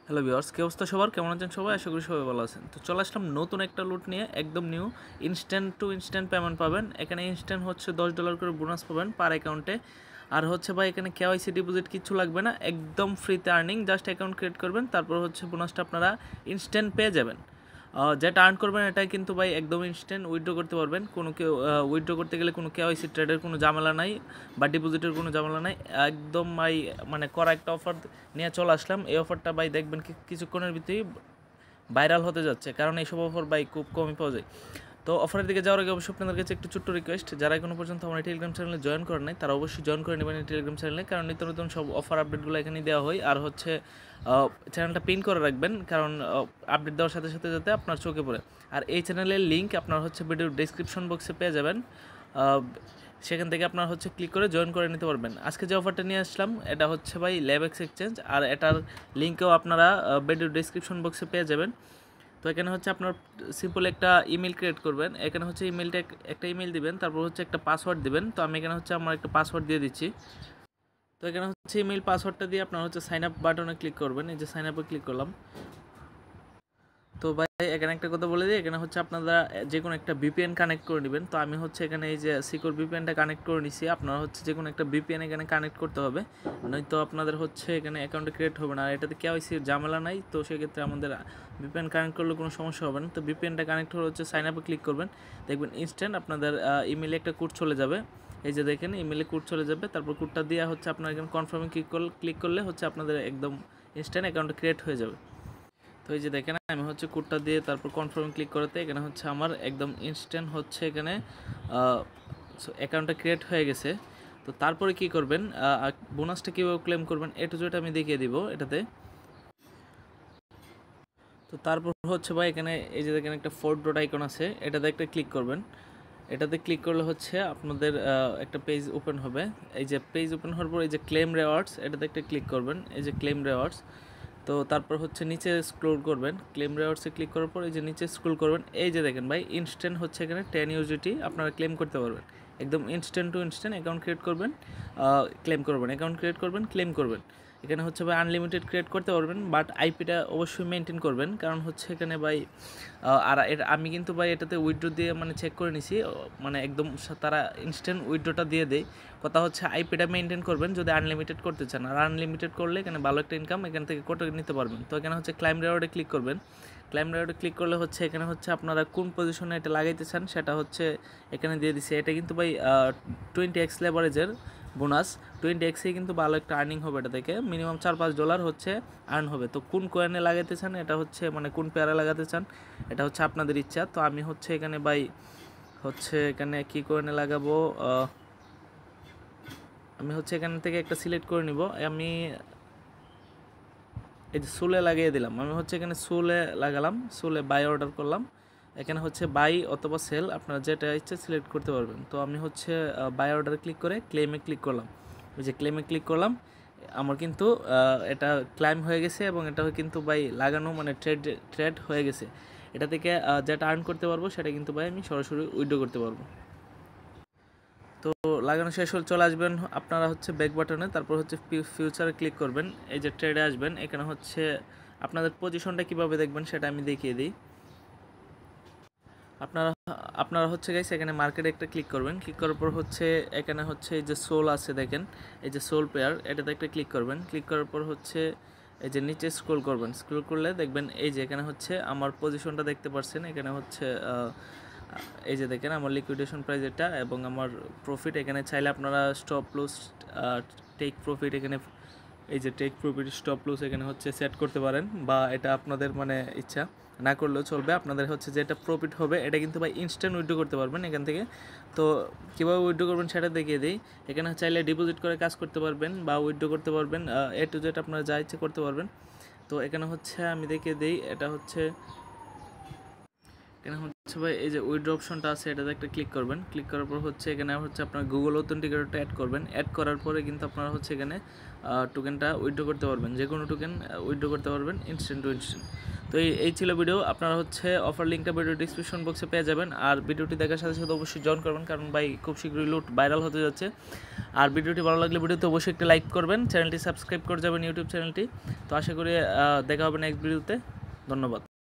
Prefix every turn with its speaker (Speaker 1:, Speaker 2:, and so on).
Speaker 1: Hello viewers, কি অবস্থা সবার? কেমন আছেন সবাই? আশা করি সবাই ভালো আছেন। তো চলে আসলাম নতুন একটা লুট নিয়ে, একদম new. Instant to instant payment পাবেন। এখানে ইনস্ট্যান্ট হচ্ছে $10 করে বোনাস পাবেন পার অ্যাকাউন্টে। আর হচ্ছে ভাই এখানে কেওয়াইসি ডিপোজিট কিচ্ছু লাগবে না, একদম ফ্রিতে আর্নিং। জাস্ট অ্যাকাউন্ট ক্রিয়েট করবেন, তারপর হচ্ছে বোনাসটা আপনারা ইনস্ট্যান্ট পেয়ে যাবেন। যেটা আর্ন করবেন এটাই কিন্তু ভাই একদম ইনস্ট্যান্ট উইথড্র করতে পারবেন। কোনো কেউ উইথড্র করতে গেলে কোনো কেওয়াইসি ট্রেডের কোনো ঝামেলা নাই বা ডিপোজিটের কোনো ঝামেলা নাই। একদম ভাই মানে করা একটা অফার নিয়ে চলে আসলাম। এই অফারটা ভাই দেখবেন কিছুক্ষণের ভিতরেই ভাইরাল হতে যাচ্ছে, কারণ এইসব অফার ভাই খুব কমই পাওয়া যায়। তো অফারের দিকে যাওয়ার আগে অবশ্যই আপনাদের কাছে একটু ছোট্ট রিকোয়েস্ট, যারা এখনো পর্যন্ত আমার টেলিগ্রাম চ্যানেলে জয়েন করেন নাই তারা অবশ্যই জয়েন করে নেবেন এই টেলিগ্রাম চ্যানেলে, কারণ নিত্য নতুন সব অফার আপডেটগুলো এখানে দেওয়া হয়। আর হচ্ছে চ্যানেলটা পিন করে রাখবেন, কারণ আপডেট দেওয়ার সাথে সাথে যাতে আপনার চোখে পড়ে। আর এই চ্যানেলের লিঙ্ক আপনার হচ্ছে ভিডিওর ডেসক্রিপশন বক্সে পেয়ে যাবেন, সেখান থেকে আপনার হচ্ছে ক্লিক করে জয়েন করে নিতে পারবেন। আজকে যে অফারটা নিয়ে আসলাম এটা হচ্ছে ভাই ল্যাবেক্স এক্সচেঞ্জ, আর এটার লিঙ্কও আপনারা ভিডিওর ডেসক্রিপশন বক্সে পেয়ে যাবেন। তো এখানে হচ্ছে আপনার সিম্পল একটা ইমেল ক্রিয়েট করবেন। এখানে হচ্ছে ইমেলটা একটা ইমেল দিবেন, তারপর হচ্ছে একটা পাসওয়ার্ড দিবেন। তো আমি এখানে হচ্ছে আমার একটা পাসওয়ার্ড দিয়ে দিচ্ছি। তো এখানে হচ্ছে ইমেল পাসওয়ার্ডটা দিয়ে আপনার হচ্ছে সাইন আপ বাটনে ক্লিক করবেন। এই যে সাইন আপে ক্লিক করলাম। তো ভাই এখানে একটা কথা বলে দিই, এখানে হচ্ছে আপনারা যে কোনো একটা ভিপিএন কানেক্ট করে নেবেন। তো আমি হচ্ছে এখানে এই যে সিকিউর ভিপিএনটা কানেক্ট করে নিছি। আপনারা হচ্ছে যে কোনো একটা ভিপিএন এখানে কানেক্ট করতে হবে, নয়তো আপনাদের হচ্ছে এখানে অ্যাকাউন্টে ক্রিয়েট হবে না। আর এটাতে কেওয়াইসির ঝামেলা নাই, তো সেক্ষেত্রে আমাদের ভিপিএন কানেক্ট করলে কোনো সমস্যা হবে না। তো ভিপিএনটা কানেক্ট হলে হচ্ছে সাইন আপে ক্লিক করবেন, দেখবেন ইনস্ট্যান্ট আপনাদের ইমেলে একটা কোড চলে যাবে। এই যে দেখেন ইমেলে কোড চলে যাবে, তারপর কোডটা দিয়ে হচ্ছে আপনার এখানে কনফার্মে ক্লিক করলে হচ্ছে আপনাদের একদম ইনস্ট্যান্ট অ্যাকাউন্টে ক্রিয়েট হয়ে যাবে। তো এই যে দেখেন আমি হচ্ছে কোডটা দিয়ে তারপর কনফার্ম ক্লিক করতে এখানে হচ্ছে আমার একদম ইনস্ট্যান্ট হচ্ছে এখানে অ্যাকাউন্টটা ক্রিয়েট হয়ে গেছে। তো তারপরে কি করবেন, বোনাসটা কীভাবে ক্লেম করবেন এ টু জেড আমি দেখিয়ে দিব এটাতে। তো তারপর হচ্ছে ভাই এখানে এই যে দেখেন একটা ফোর ডট আইকন আছে, এটাতে একটা ক্লিক করবেন। এটাতে ক্লিক করলে হচ্ছে আপনাদের একটা পেজ ওপেন হবে। এই যে পেজ ওপেন হওয়ার পর এই যে ক্লেম রেওয়ার্ডস, এটাতে একটা ক্লিক করবেন। এই যে ক্লেম রেওয়ার্ডস, তো তারপর হচ্ছে নিচে স্ক্রল করবেন। ক্লেম রেওয়ার্ডসে ক্লিক করার পর এই যে নিচে স্ক্রল করবেন, এই যে দেখেন ভাই ইনস্ট্যান্ট হচ্ছে এখানে 10 ইউজিটি আপনারা ক্লেম করতে পারবেন। একদম instant to instant account create করবেন, ক্লেম করবেন, অ্যাকাউন্ট ক্রিয়েট করবেন, ক্লেম করবেন। এখানে হচ্ছে ভাই আনলিমিটেড ক্রিয়েট করতে পারবেন, বাট আইপিটা অবশ্যই মেনটেন করবেন, কারণ হচ্ছে এখানে ভাই আর আমি কিন্তু ভাই এটাতে উইথড্র দিয়ে মানে চেক করে নিছি, মানে একদম তারা ইনস্ট্যান্ট উইথড্রটা দিয়ে দেয়। কথা হচ্ছে আইপিটা মেনটেন করবেন যদি আনলিমিটেড করতে চান, আর আনলিমিটেড করলে এখানে ভালো একটা ইনকাম এখান থেকে করে নিতে পারবেন। তো এখানে হচ্ছে ক্লাইম রেওয়ার্ডে ক্লিক করবেন। ক্লাইম রেওয়ার্ডে ক্লিক করলে হচ্ছে এখানে হচ্ছে আপনারা কোন পজিশনে এটা লাগাইতে চান সেটা হচ্ছে এখানে দিয়ে দিছে। এটা কিন্তু ভাই 20x লেভারেজের বোনাস। 20xে কিন্তু ভালো একটা আর্নিং হবে, এটা থেকে মিনিমাম $4-5 হচ্ছে আর্ন হবে। তো কোন কয়েনে লাগাতে চান এটা হচ্ছে মানে কোন পেয়ারে লাগাতে চান এটা হচ্ছে আপনাদের ইচ্ছা। তো আমি হচ্ছে এখানে ভাই হচ্ছে এখানে কি কয়েনে লাগাবো, আমি হচ্ছে এখান থেকে একটা সিলেক্ট করে নিব। আমি এই যে সোলে লাগিয়ে দিলাম, আমি হচ্ছে এখানে সোলে লাগালাম, সোলে বাই অর্ডার করলাম। এখানে হচ্ছে বাই অথবা সেল আপনারা যেটা ইচ্ছে সিলেক্ট করতে পারবেন। তো আমি হচ্ছে বাই অর্ডারে ক্লিক করে ক্লেমে ক্লিক করলাম। ওই যে ক্লেমে ক্লিক করলাম, আমার কিন্তু এটা ক্লাইম হয়ে গেছে এবং এটা কিন্তু বাই লাগানো মানে ট্রেড হয়ে গেছে। এটা থেকে যেটা আর্ন করতে পারবো সেটা কিন্তু ভাই আমি সরাসরি উইথড্র করতে পারবো। তো লাগানো শেষ হলে চলে আসবেন আপনারা হচ্ছে ব্যাক বাটনে, তারপর হচ্ছে ফিউচারে ক্লিক করবেন। এই যে ট্রেডে আসবেন, এখানে হচ্ছে আপনাদের পজিশনটা কীভাবে দেখবেন সেটা আমি দেখিয়ে দিই। আপনারা আপনারা হচ্ছে গাইস এখানে মার্কেটে একটা ক্লিক করবেন। ক্লিক করার পর হচ্ছে এখানে হচ্ছে এই যে সোল আছে দেখেন, এই যে সোল পেয়ার, এটাতে একটা ক্লিক করবেন। ক্লিক করার পর হচ্ছে এই যে নিচে স্ক্রল করবেন। স্ক্রল করলে দেখবেন এই যে এখানে হচ্ছে আমার পজিশনটা দেখতে পাচ্ছেন। এখানে হচ্ছে এই যে দেখেন আমার লিকুইডেশন প্রাইস এটা এবং আমার প্রফিট। এখানে চাইলে আপনারা স্টপ লস, টেক প্রফিট, এখানে এই যে টেক প্রফিট, স্টপ লস এখানে হচ্ছে সেট করতে পারেন, বা এটা আপনাদের মানে ইচ্ছা, না করলেও চলবে। আপনাদের হচ্ছে যেটা প্রফিট হবে এটা কিন্তু ভাই ইনস্ট্যান্ট উইথড্র করতে পারবেন এখান থেকে। তো কীভাবে উইথড্র করবেন সেটা দেখিয়ে দিই। এখানে চাইলে ডিপোজিট করে কাজ করতে পারবেন বা উইথড্র করতে পারবেন, এ টু জেড আপনারা যা ইচ্ছে করতে পারবেন। তো এখানে হচ্ছে আমি দেখিয়ে দিই, এটা হচ্ছে এখানে হচ্ছে ভাই এই যে উইথড্র অপশনটা আছে, এটাতে একটা ক্লিক করবেন। ক্লিক করার পর হচ্ছে এখানে হচ্ছে আপনার গুগল অথেন্টিকেটরটা অ্যাড করবেন। অ্যাড করার পরে কিন্তু আপনারা হচ্ছে এখানে টোকেনটা উইথড্র করতে পারবেন, যে কোনো টোকেন উইথড্র করতে পারবেন ইনস্ট্যান্ট টু ইনস্ট্যান্ট। তো এই ছিল ভিডিও। আপনারা হচ্ছে অফার লিঙ্কটা ভিডিও ডিসক্রিপশন বক্সে পেয়ে যাবেন। আর ভিডিওটি দেখার সাথে সাথে অবশ্যই জয়েন করবেন, কারণ ভাই খুব শীঘ্রই লুট ভাইরাল হতে যাচ্ছে। আর ভিডিওটি ভালো লাগলে ভিডিওতে অবশ্যই একটি লাইক করবেন, চ্যানেলটি সাবস্ক্রাইব করে যাবেন ইউটিউব চ্যানেলটি। তো আশা করি দেখা হবে নেক্সট ভিডিওতে। ধন্যবাদ।